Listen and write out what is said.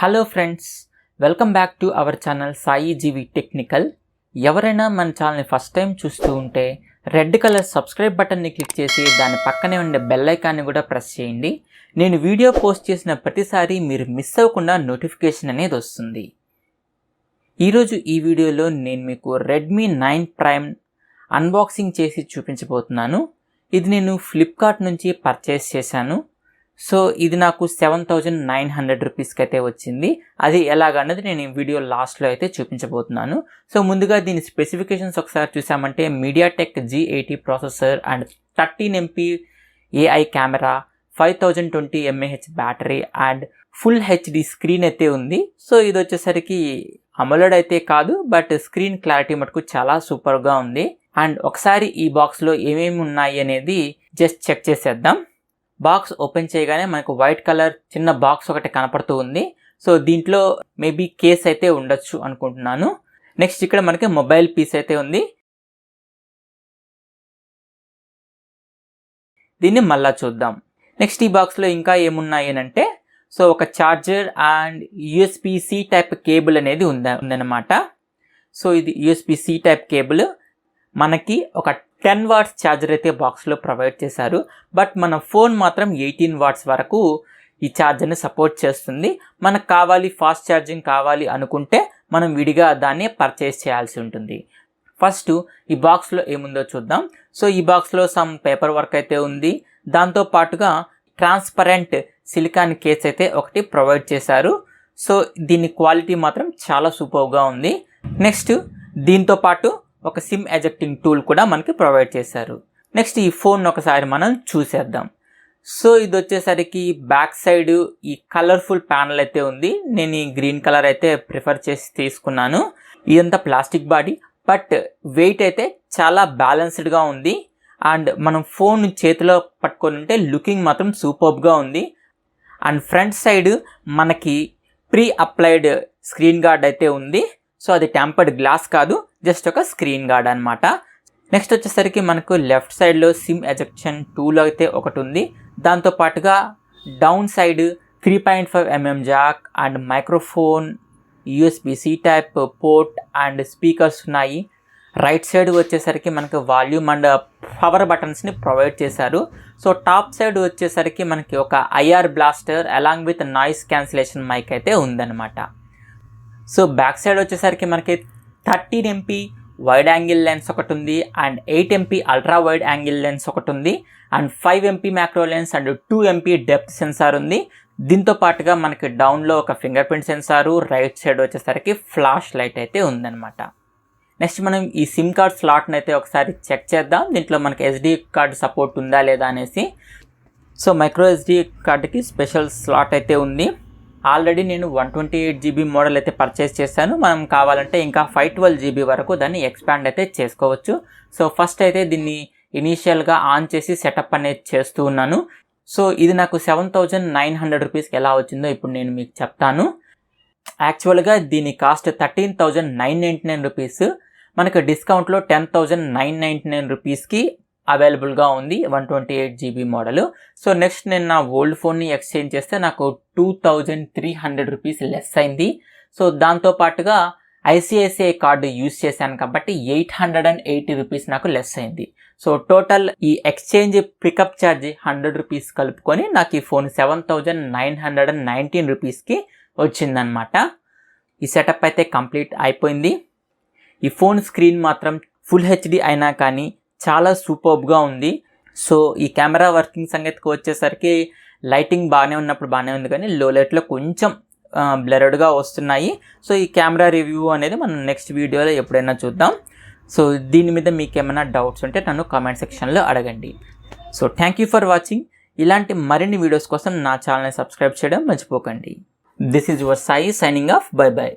Hello friends, welcome back to our channel Sai GV technical. ఎవరైనా మన ఛానల్ని ఫస్ట్ టైం చూస్తూ ఉంటే రెడ్ కలర్ సబ్స్క్రైబ్ బటన్ని క్లిక్ చేసి దాని పక్కనే ఉండే బెల్ ఐకాన్ని కూడా ప్రెస్ చేయండి. నేను వీడియో పోస్ట్ చేసిన ప్రతిసారి మీరు మిస్ అవ్వకుండా నోటిఫికేషన్ అనేది వస్తుంది. ఈరోజు ఈ వీడియోలో నేను మీకు రెడ్మీ 9 ప్రైమ్ అన్బాక్సింగ్ చేసి చూపించబోతున్నాను. ఇది నేను ఫ్లిప్కార్ట్ నుంచి పర్చేస్ చేశాను. సో ఇది నాకు 7,900 రూపీస్కి అయితే వచ్చింది. అది ఎలాగన్నది నేను ఈ వీడియో లాస్ట్లో అయితే చూపించబోతున్నాను. సో ముందుగా దీని స్పెసిఫికేషన్స్ ఒకసారి చూసామంటే MediaTek G80 processor and 13 MP AI camera, 5020 mAh battery and full HD screen అయితే ఉంది. సో ఇది వచ్చేసరికి అమోలెడ్ అయితే కాదు, బట్ స్క్రీన్ క్లారిటీ మటుకు చాలా సూపర్గా ఉంది. అండ్ ఒకసారి ఈ బాక్స్లో ఏమేమి ఉన్నాయి అనేది జస్ట్ చెక్ చేసేద్దాం. బాక్స్ ఓపెన్ చేయగానే మనకు వైట్ కలర్ చిన్న బాక్స్ ఒకటి కనపడుతూ ఉంది. సో దీంట్లో మేబీ కేస్ అయితే ఉండొచ్చు అనుకుంటున్నాను. నెక్స్ట్ ఇక్కడ మనకి మొబైల్ పీస్ అయితే ఉంది. దీన్ని మళ్ళా చూద్దాం. నెక్స్ట్ ఈ బాక్స్లో ఇంకా ఏమున్నాయి అంటే, సో ఒక charger and USB-C type cable అనేది ఉందన్నమాట. సో ఇది USB-C టైప్ కేబుల్. మనకి ఒక 10 వాట్స్ ఛార్జర్ అయితే బాక్స్లో ప్రొవైడ్ చేశారు. బట్ మన ఫోన్ మాత్రం 18 వాట్స్ వరకు ఈ ఛార్జర్ని సపోర్ట్ చేస్తుంది. మనకు కావాలి ఫాస్ట్ ఛార్జింగ్ కావాలి అనుకుంటే మనం విడిగా దాన్ని పర్చేస్ చేయాల్సి ఉంటుంది. ఫస్ట్ ఈ బాక్స్లో ఏముందో చూద్దాం. సో ఈ బాక్స్లో సమ్ పేపర్ వర్క్ అయితే ఉంది. దాంతో పాటుగా ట్రాన్స్పరెంట్ సిలికాన్ కేస్ అయితే ఒకటి ప్రొవైడ్ చేశారు. సో దీని క్వాలిటీ మాత్రం చాలా సూపర్గా ఉంది. నెక్స్ట్ దీంతో పాటు ఒక సిమ్ ఎజెక్టింగ్ టూల్ కూడా మనకి ప్రొవైడ్ చేశారు. నెక్స్ట్ ఈ ఫోన్ ఒకసారి మనం చూసేద్దాం. సో ఇది వచ్చేసరికి బ్యాక్ సైడ్ ఈ కలర్ఫుల్ ప్యానల్ అయితే ఉంది. నేను ఈ గ్రీన్ కలర్ అయితే ప్రిఫర్ చేసి తీసుకున్నాను. ఇదంతా ప్లాస్టిక్ బాడీ, బట్ వెయిట్ అయితే చాలా బ్యాలెన్స్డ్గా ఉంది. అండ్ మనం ఫోన్ చేతిలో పట్టుకొని ఉంటే లుకింగ్ మాత్రం సూపర్గా ఉంది. అండ్ ఫ్రంట్ సైడ్ మనకి ప్రీ అప్లైడ్ స్క్రీన్ గార్డ్ అయితే ఉంది. సో అది టెంపర్డ్ గ్లాస్ కాదు, జస్ట్ ఒక స్క్రీన్ గార్డ్ అనమాట. నెక్స్ట్ వచ్చేసరికి మనకు లెఫ్ట్ సైడ్లో సిమ్ ఎజెక్షన్ టూల్ అయితే ఒకటి ఉంది. దాంతో పాటుగా down side 3.5mm jack and microphone, USB-C type port and speakers ఉన్నాయి. రైట్ సైడ్ వచ్చేసరికి మనకి వాల్యూమ్ అండ్ పవర్ బటన్స్ని ప్రొవైడ్ చేశారు. సో టాప్ సైడ్ వచ్చేసరికి మనకి ఒక IR blaster along with noise cancellation mic అయితే ఉందన్నమాట. సో బ్యాక్ సైడ్ వచ్చేసరికి మనకి 13 MP వైడ్ యాంగిల్ లెన్స్ ఒకటి ఉంది and 8 MP ultra wide angle lens ఒకటి ఉంది and 5 MP macro lens and 2 MP depth sensor ఉంది. దీంతో పాటుగా మనకి డౌన్లో ఒక finger print sensor, right side వచ్చేసరికి ఫ్లాష్ లైట్ అయితే ఉందన్నమాట. నెక్స్ట్ మనం ఈ సిమ్ కార్డ్ స్లాట్ని అయితే ఒకసారి చెక్ చేద్దాం. దీంట్లో మనకి SD కార్డ్ సపోర్ట్ ఉందా లేదా అనేసి. సో మైక్రో SD కార్డుకి స్పెషల్ స్లాట్ అయితే ఉంది. ఆల్రెడీ నేను 128GB మోడల్ అయితే పర్చేస్ చేశాను. మనం కావాలంటే ఇంకా 512GB వరకు దాన్ని ఎక్స్పాండ్ అయితే చేసుకోవచ్చు. సో ఫస్ట్ అయితే దీన్ని ఇనీషియల్గా ఆన్ చేసి సెటప్ అనేది చేస్తూ ఉన్నాను. సో ఇది నాకు 7,900 రూపీస్కి ఎలా వచ్చిందో ఇప్పుడు నేను మీకు చెప్తాను. యాక్చువల్గా దీని కాస్ట్ 13,999 రూపీస్. మనకు డిస్కౌంట్లో 10,999 రూపీస్కి అవైలబుల్గా ఉంది 128GB మోడల్. సో నెక్స్ట్ నేను నా ఓల్డ్ ఫోన్ని ఎక్స్చేంజ్ చేస్తే నాకు 2,300 రూపీస్ లెస్ అయింది. సో దాంతోపాటుగా ICICI కార్డు యూజ్ చేశాను కాబట్టి 880 రూపీస్ నాకు లెస్ అయింది. సో టోటల్ ఈ ఎక్స్చేంజ్ పికప్ ఛార్జ్ 100 రూపీస్ కలుపుకొని నాకు ఈ ఫోన్ 7,919 రూపీస్కి వచ్చిందనమాట. ఈ సెటప్ అయితే కంప్లీట్ అయిపోయింది. ఈ ఫోన్ స్క్రీన్ మాత్రం ఫుల్ హెచ్డి అయినా కానీ చాలా సూపర్గా ఉంది. సో ఈ కెమెరా వర్కింగ్ సంగతికి వచ్చేసరికి లైటింగ్ బాగానే ఉన్నప్పుడు బాగానే ఉంది, కానీ లో లైట్లో కొంచెం బ్లర్డ్గా వస్తున్నాయి. సో ఈ కెమెరా రివ్యూ అనేది మనం నెక్స్ట్ వీడియోలో ఎప్పుడైనా చూద్దాం. సో దీని మీద మీకు ఏమైనా డౌట్స్ ఉంటే నన్ను కామెంట్ సెక్షన్లో అడగండి. So thank you for watching. ఇలాంటి మరిన్ని వీడియోస్ కోసం నా ఛానల్ని సబ్స్క్రైబ్ చేయడం మర్చిపోకండి. This is your Sai signing off. By by.